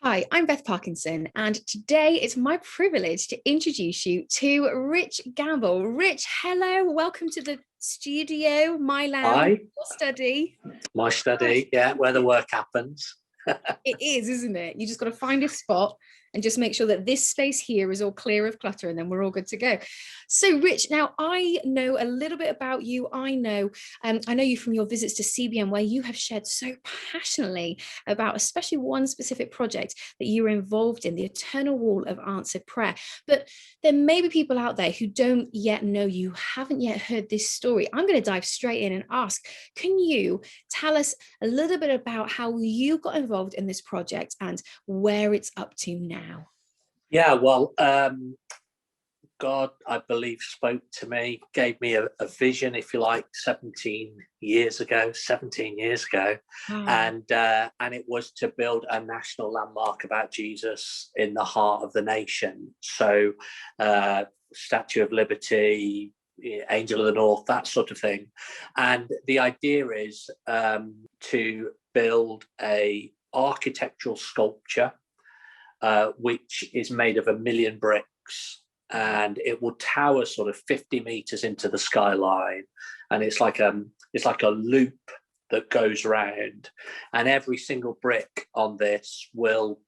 Hi, I'm Beth Parkinson, and today it's my privilege to introduce you to Rich Gamble. Rich, hello, welcome to the studio, my lounge, Hi, your study. my Gosh, study, yeah, where the work happens. it is, isn't it? You just got to find a spot and just make sure that this space here is all clear of clutter, and then we're all good to go. So, Rich, now I know a little bit about you. I know you from your visits to CBN, where you have shared so passionately about especially one specific project that you were involved in, the Eternal Wall of Answered Prayer. But there may be people out there who don't yet know you, haven't yet heard this story. I'm going to dive straight in and ask, can you tell us a little bit about how you got involved in this project and where it's up to now? Yeah, well, God, I believe, spoke to me, gave me a vision, if you like, 17 years ago, Wow. and it was to build a national landmark about Jesus in the heart of the nation. So, Statue of Liberty, Angel of the North, that sort of thing. And the idea is to build a architectural sculpture which is made of 1,000,000 bricks, and it will tower sort of 50 meters into the skyline, and it's like a loop that goes round, and every single brick on this will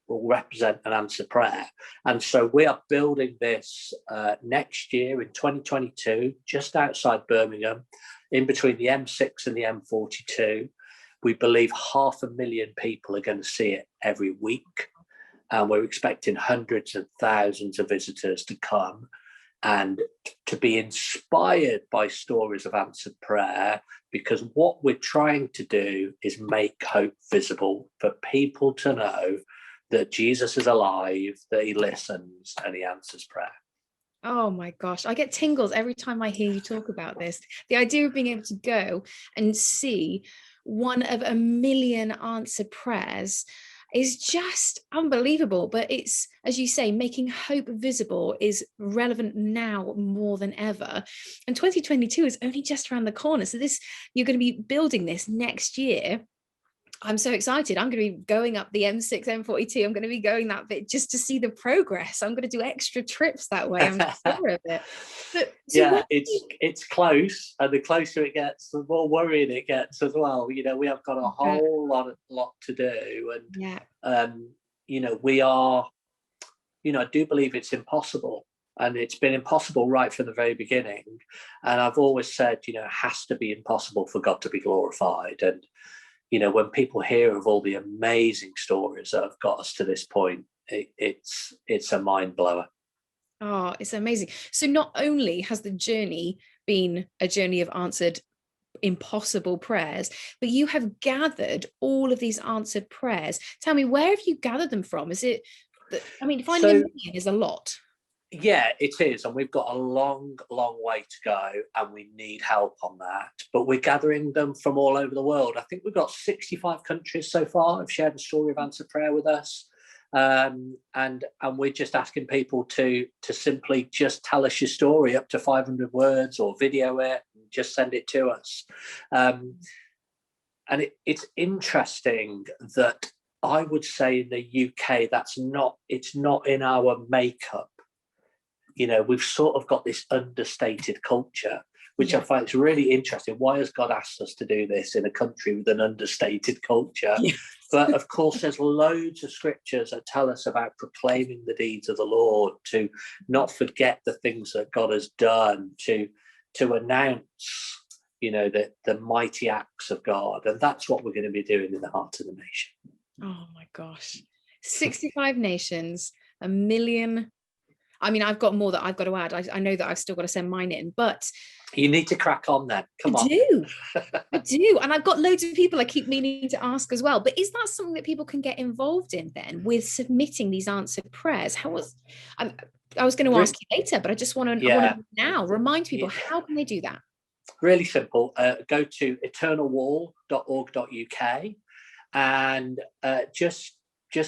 represent an answered prayer. And so we are building this next year in 2022, just outside Birmingham, in between the M6 and the M42. We believe 500,000 people are going to see it every week. And we're expecting hundreds of thousands of visitors to come and to be inspired by stories of answered prayer, because what we're trying to do is make hope visible for people to know that Jesus is alive, that he listens and he answers prayer. Oh my gosh, I get tingles every time I hear you talk about this. The idea of being able to go and see one of 1,000,000 answered prayers is just unbelievable. But it's, as you say, making hope visible is relevant now more than ever. And 2022 is only just around the corner. So you're going to be building this next year. I'm so excited. I'm going to be going up the M6, M42. I'm going to be going that bit just to see the progress. I'm going to do extra trips that way. I'm sure of it. But so Yeah, it's close, and the closer it gets, the more worrying it gets as well. We have got a whole lot to do, and yeah. we are. I do believe it's impossible, and it's been impossible right from the very beginning. And I've always said, it has to be impossible for God to be glorified. And when people hear of all the amazing stories that have got us to this point, it's a mind blower. Oh, it's amazing. So not only has the journey been a journey of answered impossible prayers, but you have gathered all of these answered prayers. Tell me, where have you gathered them from? Finding a So million is a lot. yeah, it is, and we've got a long way to go, and we need help on that. But we're gathering them from all over the world. I think we've got 65 countries so far have shared a story of answered prayer with us. And we're just asking people to simply just tell us your story, up to 500 words, or video it and just send it to us. And it's interesting that I would say in the UK it's not in our makeup. We've sort of got this understated culture, which I find is really interesting. Why has God asked us to do this in a country with an understated culture? Yeah. But of course, there's loads of scriptures that tell us about proclaiming the deeds of the Lord, to not forget the things that God has done, to announce, the mighty acts of God. And that's what we're going to be doing in the heart of the nation. Oh my gosh. 65 nations, 1,000,000. I've got more that I've got to add. I know that I've still got to send mine in, but You need to crack on then. Come on. I do. And I've got loads of people I keep meaning to ask as well. But is that something that people can get involved in then, with submitting these answered prayers? I was going to ask you later, but I just want to now remind people, how can they do that? Really simple. Go to eternalwall.org.uk and just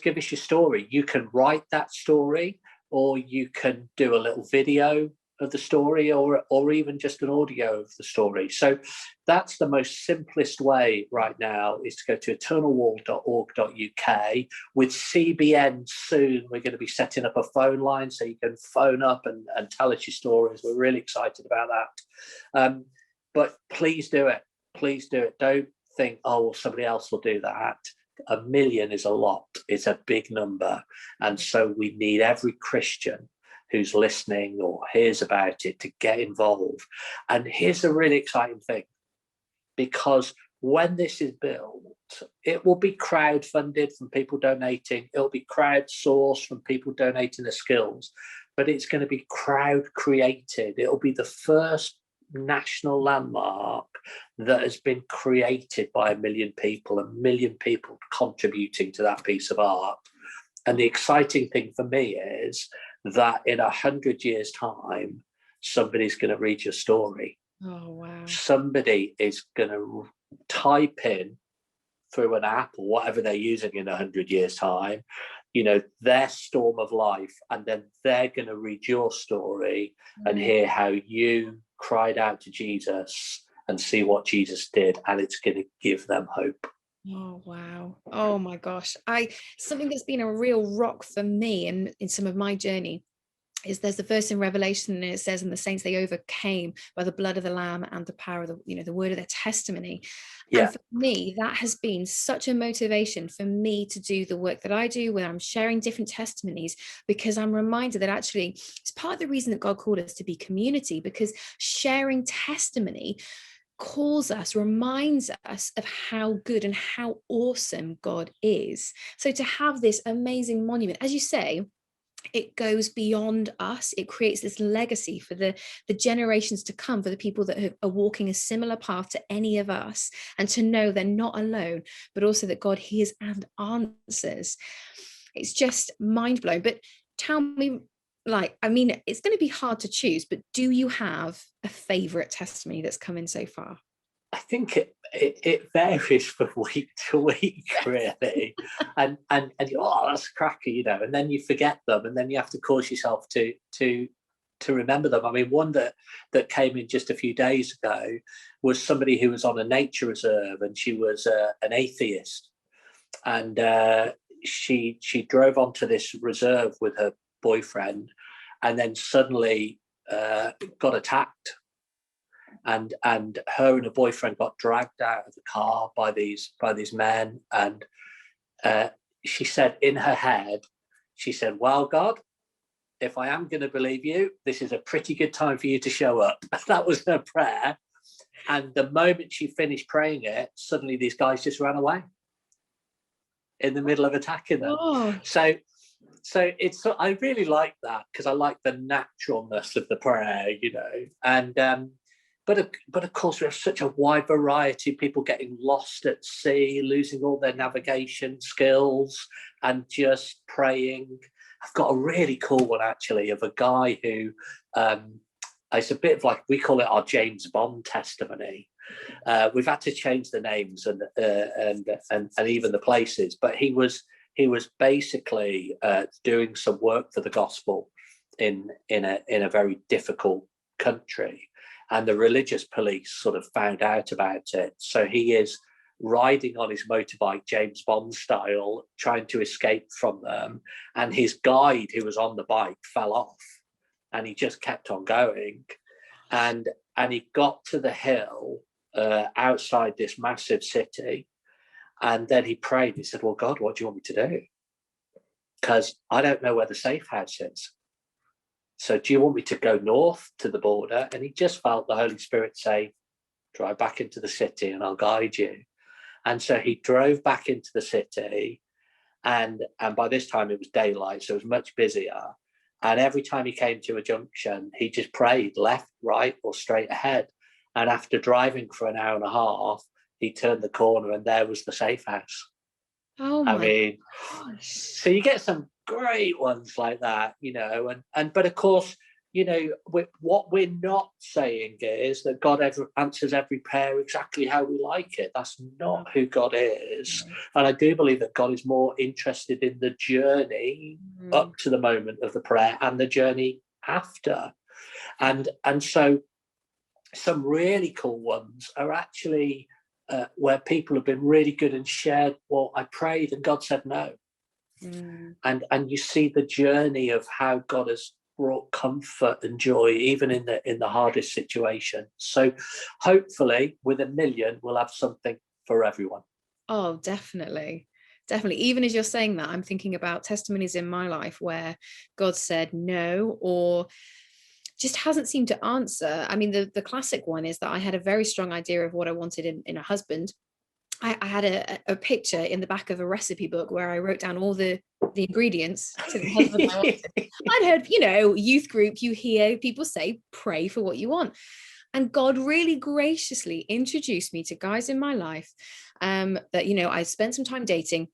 give us your story. You can write that story, or you can do a little video of the story, or even just an audio of the story. So that's the most simplest way right now, is to go to eternalwall.org.uk. With CBN soon, we're going to be setting up a phone line so you can phone up and tell us your stories. We're really excited about that. But please do it. Please do it. Don't think, oh, well, somebody else will do that. 1 million is a lot. It's a big number. And so we need every Christian who's listening or hears about it to get involved. And here's the really exciting thing, because when this is built, it will be crowdfunded from people donating. It'll be crowdsourced from people donating their skills, but it's going to be crowd created. It'll be the first national landmark that has been created by 1 million people, 1 million people contributing to that piece of art. And the exciting thing for me is that in 100 years' time, somebody's going to read your story. Oh, wow. Somebody is going to type in through an app or whatever they're using in 100 years' time, their storm of life. And then they're going to read your story and hear how you cried out to Jesus and see what Jesus did. And it's going to give them hope. Oh, wow. Oh my gosh. Something that's been a real rock for me in some of my journey is there's the verse in Revelation, and it says, and the saints, they overcame by the blood of the Lamb and the power of the word of their testimony. Yeah. And for me, that has been such a motivation for me to do the work that I do, where I'm sharing different testimonies, because I'm reminded that actually it's part of the reason that God called us to be community, because sharing testimony reminds us of how good and how awesome God is. So to have this amazing monument, as you say, it goes beyond us. It creates this legacy for the generations to come, for the people that are walking a similar path to any of us, and to know they're not alone, but also that God hears and answers. It's just mind-blowing. But tell me, it's going to be hard to choose, but do you have a favorite testimony that's come in so far? I think it varies from week to week, really. and that's a cracker, and then you forget them, and then you have to cause yourself to remember them. I mean, one that came in just a few days ago was somebody who was on a nature reserve, and she was an atheist, and she drove onto this reserve with her boyfriend, and then suddenly got attacked. And her and her boyfriend got dragged out of the car by these men. And she said in her head, well, God, if I am going to believe you, this is a pretty good time for you to show up. That was her prayer. And the moment she finished praying it, suddenly these guys just ran away in the middle of attacking them. Oh. So I really like that, because I like the naturalness of the prayer, and but of course we have such a wide variety of people getting lost at sea, losing all their navigation skills, and just praying. I've got a really cool one actually of a guy who it's a bit of like, we call it our James Bond testimony. We've had to change the names and even the places, but he was basically doing some work for the gospel in a very difficult country, and the religious police sort of found out about it. So he is riding on his motorbike, James Bond style, trying to escape from them, and his guide who was on the bike fell off, and he just kept on going, and he got to the hill outside this massive city. And then he prayed. He said, well, God, what do you want me to do? Because I don't know where the safe house is. So do you want me to go north to the border? And he just felt the Holy Spirit say, drive back into the city and I'll guide you. And so he drove back into the city. And by this time it was daylight, so it was much busier. And every time he came to a junction, he just prayed left, right, or straight ahead. And after driving for an hour and a half, he turned the corner and there was the safe house. Oh my gosh. So you get some great ones like that, but of course, what we're not saying is that God answers every prayer exactly how we like it. That's not who God is. And I do believe that God is more interested in the journey up to the moment of the prayer and the journey after. And so some really cool ones are actually where people have been really good and shared, well, I prayed and God said no. And you see the journey of how God has brought comfort and joy even in the hardest situation. So hopefully with 1 million we'll have something for everyone. Oh, definitely. Even as you're saying that, I'm thinking about testimonies in my life where God said no, or just hasn't seemed to answer. I mean, the classic one is that I had a very strong idea of what I wanted in a husband. I had a picture in the back of a recipe book where I wrote down all the ingredients to the husband I wanted. I'd heard, youth group, you hear people say, pray for what you want. And God really graciously introduced me to guys in my life that, I spent some time dating,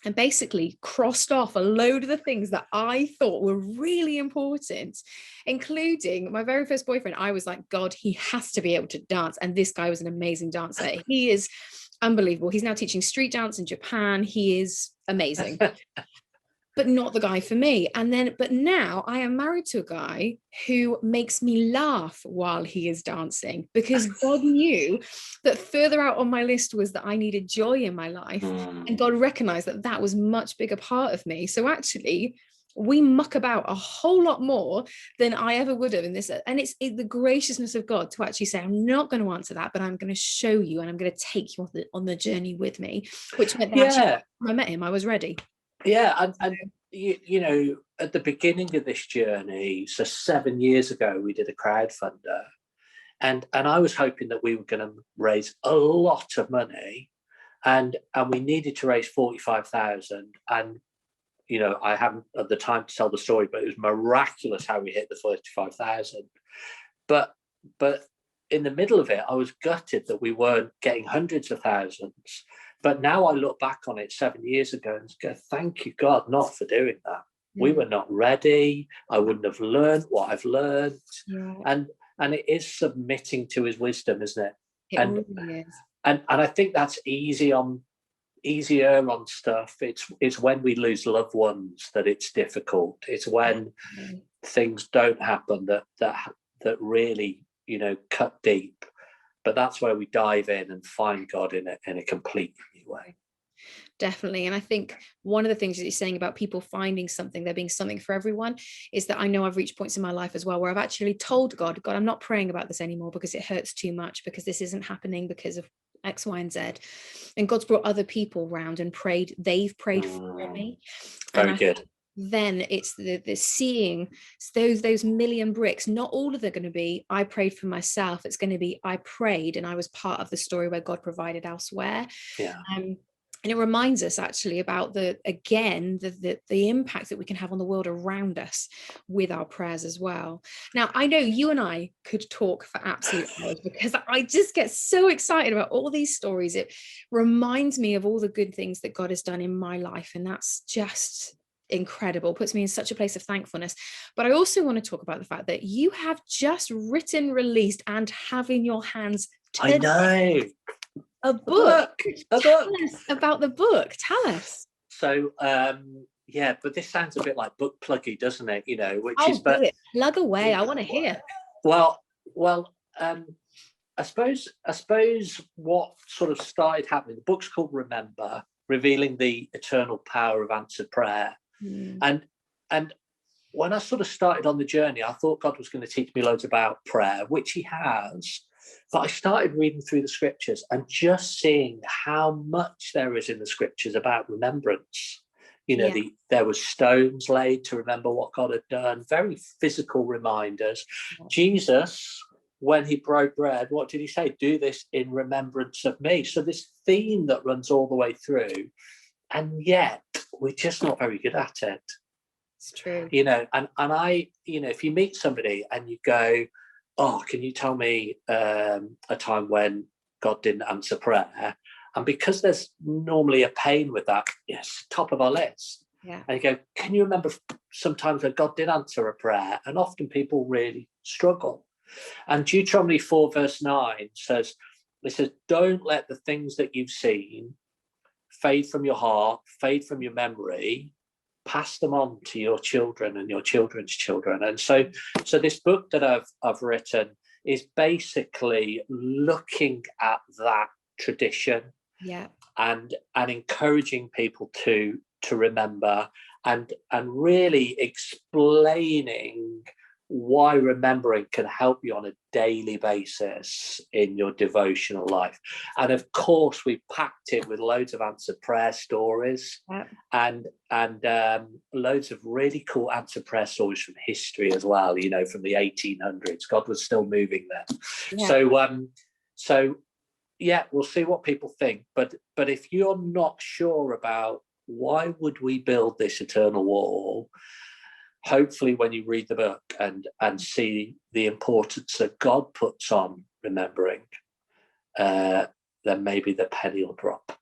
and basically crossed off a load of the things that I thought were really important, including my very first boyfriend. I was like, God, he has to be able to dance. And this guy was an amazing dancer. He is unbelievable. He's now teaching street dance in Japan. He is amazing. But not the guy for me. But now I am married to a guy who makes me laugh while he is dancing, because God knew that further out on my list was that I needed joy in my life. And God recognized that that was a much bigger part of me. So actually, we muck about a whole lot more than I ever would have in this. And it's the graciousness of God to actually say, I'm not going to answer that, but I'm going to show you, and I'm going to take you on the journey with me, which meant that actually, when I met him, I was ready. Yeah, and at the beginning of this journey, so 7 years ago, we did a crowdfunder, and I was hoping that we were going to raise a lot of money, and we needed to raise 45,000, and I haven't had the time to tell the story, but it was miraculous how we hit the 45,000. But in the middle of it, I was gutted that we weren't getting hundreds of thousands. But now I look back on it 7 years ago and go, thank you, God, not for doing that. We were not ready. I wouldn't have learned what I've learned. Yeah. And it is submitting to his wisdom, isn't it? It really is. And I think that's easier on stuff. It's when we lose loved ones that it's difficult. It's when things don't happen that really, cut deep. But that's where we dive in and find God in a completely new way. Definitely. And I think one of the things that you're saying about people finding something, there being something for everyone, is that I know I've reached points in my life as well where I've actually told God, I'm not praying about this anymore because it hurts too much, because this isn't happening because of X, Y, and Z. And God's brought other people around and prayed. They've prayed for me. Very good. Then it's the seeing those million bricks. Not all of them are going to be I prayed for myself. It's going to be I prayed and I was part of the story where God provided elsewhere. Yeah. And it reminds us actually about the impact that we can have on the world around us with our prayers as well. Now, I know you and I could talk for absolute hours because I just get so excited about all these stories. It reminds me of all the good things that God has done in my life, and that's just incredible, puts me in such a place of thankfulness. But I also want to talk about the fact that you have just written, released, and have in your hands I know a book. Tell us about the book. Tell us. So but this sounds a bit like book pluggy, doesn't it? Plug away. I want to hear. Well, I suppose what sort of started happening, the book's called Remember, Revealing the Eternal Power of Answered Prayer. And when I sort of started on the journey, I thought God was going to teach me loads about prayer, which he has. But I started reading through the scriptures and just seeing how much there is in the scriptures about remembrance. There were stones laid to remember what God had done, very physical reminders. Jesus, when he broke bread, what did he say? Do this in remembrance of me. So this theme that runs all the way through, and yet we're just not very good at it. It's true. And I, if you meet somebody and you go, oh, can you tell me a time when God didn't answer prayer? And because there's normally a pain with that, yes, top of our list. Yeah. And you go, can you remember sometimes when God did answer a prayer? And often people really struggle. And Deuteronomy 4 verse 9 says, don't let the things that you've seen fade from your heart, fade from your memory, pass them on to your children and your children's children. And so this book that I've written is basically looking at that tradition, and encouraging people to remember, and really explaining why remembering can help you on a daily basis in your devotional life. And of course, we packed it with loads of answered prayer stories, and loads of really cool answered prayer stories from history as well, you know, from the 1800s. God was still moving then. So yeah, we'll see what people think. But if you're not sure about why would we build this eternal wall, hopefully when you read the book and see the importance that God puts on remembering, then maybe the penny will drop.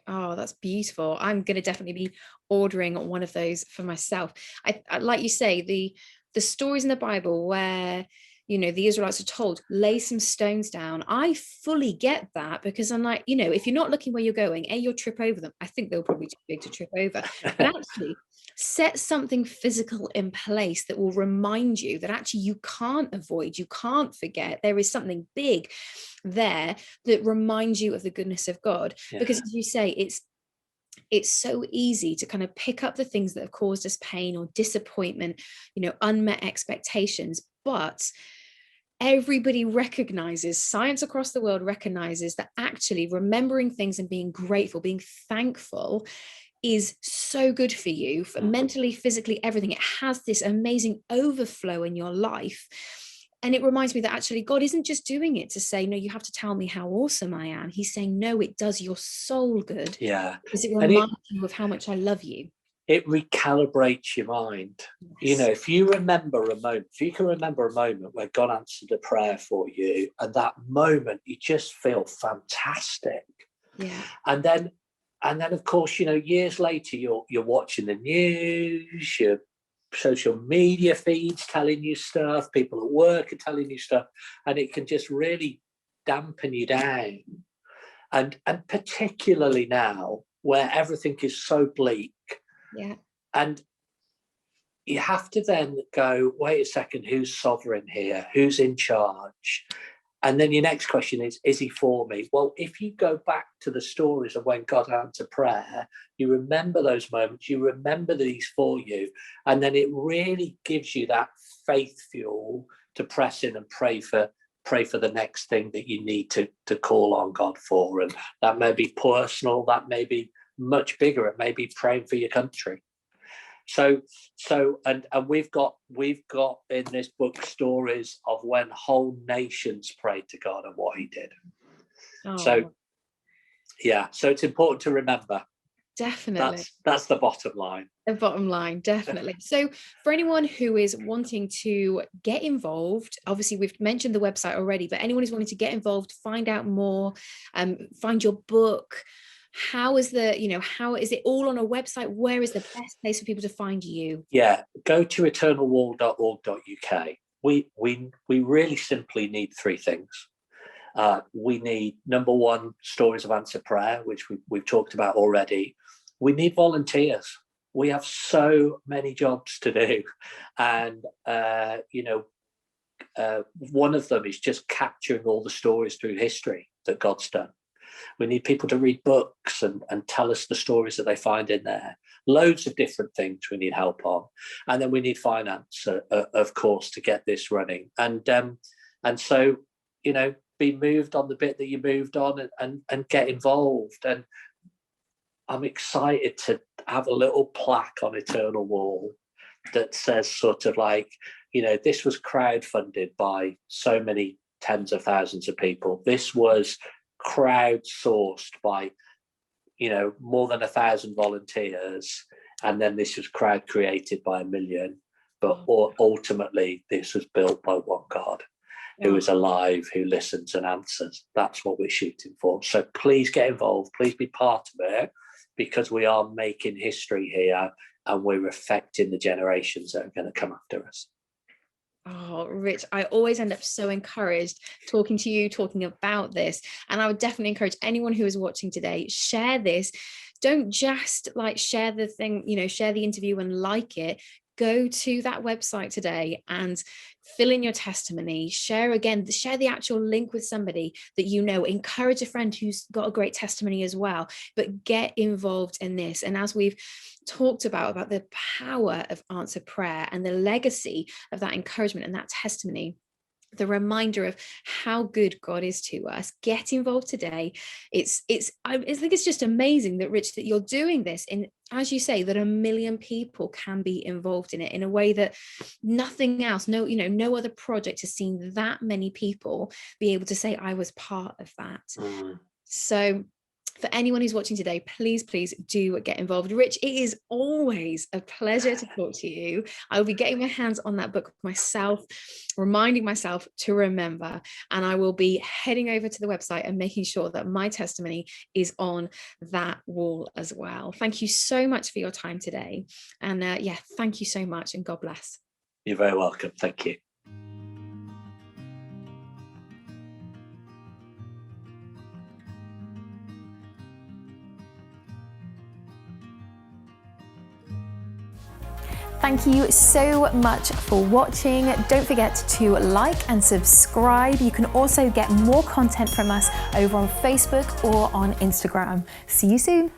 Oh, that's beautiful. I'm going to definitely be ordering one of those for myself. I like you say, the stories in the Bible where, you know, the Israelites are told, lay some stones down. I fully get that, because I'm like, you know, if you're not looking where you're going, you'll trip over them. I think they'll probably too big to trip over. But actually, set something physical in place that will remind you that actually you can't avoid, you can't forget. There is something big there that reminds you of the goodness of God. Because as you say, it's so easy to kind of pick up the things that have caused us pain or disappointment, you know, unmet expectations. But everybody recognizes, science across the world recognizes that actually remembering things and being grateful, being thankful is so good for you, for mentally, physically, everything. It has this amazing overflow in your life. And it reminds me that actually God isn't just doing it to say, no, you have to tell me how awesome I am. He's saying, no, it does your soul good. Because it reminds you of how much I love you. It recalibrates your mind. You know, if you remember a moment, if you can remember a moment where God answered a prayer for you, and that moment you just feel fantastic. And then of course, you know, years later you're watching the news, your social media feeds telling you stuff, people at work are telling you stuff, and it can just really dampen you down. And particularly now where everything is so bleak. And you have to then go, wait a second, who's sovereign here? Who's in charge? And then your next question is he for me? Well, if you go back to the stories of when God answered prayer, you remember those moments, you remember that he's for you, and then it really gives you that faith fuel to press in and pray for the next thing that you need to call on God for. And that may be personal, that may be much bigger, it may be praying for your country. So we've got in this book stories of when whole nations prayed to God and what he did. So it's important to remember. Definitely. That's the bottom line. The bottom line, definitely. So for anyone who is wanting to get involved, obviously we've mentioned the website already, but anyone who's wanting to get involved, find out more, find your book, how is it all on a website? Where is the best place for people to find you? Go to eternalwall.org.uk. We really simply need three things. We need, number one, stories of answered prayer, which we've talked about already. We need volunteers. We have so many jobs to do, and one of them is just capturing all the stories through history that God's done. We need people to read books and tell us the stories that they find in there. Loads of different things we need help on. And then we need finance, of course, to get this running. And so, you know, be moved on the bit that you moved on and get involved. And I'm excited to have a little plaque on Eternal Wall that says sort of like, you know, this was crowdfunded by so many tens of thousands of people. This was crowdsourced by, you know, more than 1,000 volunteers, and then this was crowd created by 1 million, but ultimately this was built by one God who is alive, who listens and answers. That's what we're shooting for. So please get involved, please be part of it, because we are making history here and we're affecting the generations that are going to come after us. Oh, Rich, I always end up so encouraged talking to you, talking about this. And I would definitely encourage anyone who is watching today, share this don't just like share the thing, share the interview and like it. Go to that website today and fill in your testimony, share the actual link with somebody that encourage a friend who's got a great testimony as well, but get involved in this. And as we've talked about the power of answered prayer and the legacy of that encouragement and that testimony, the reminder of how good God is to us, get involved today. I think it's just amazing that, Rich, that you're doing this in, as you say, that 1 million people can be involved in it in a way that nothing else, no other project has seen that many people be able to say, I was part of that. So for anyone who's watching today, please do get involved. Rich, it is always a pleasure to talk to you. I will be getting my hands on that book myself, reminding myself to remember, and I will be heading over to the website and making sure that my testimony is on that wall as well. Thank you so much for your time today. And thank you so much, and God bless. You're very welcome. Thank you. Thank you so much for watching. Don't forget to like and subscribe. You can also get more content from us over on Facebook or on Instagram. See you soon.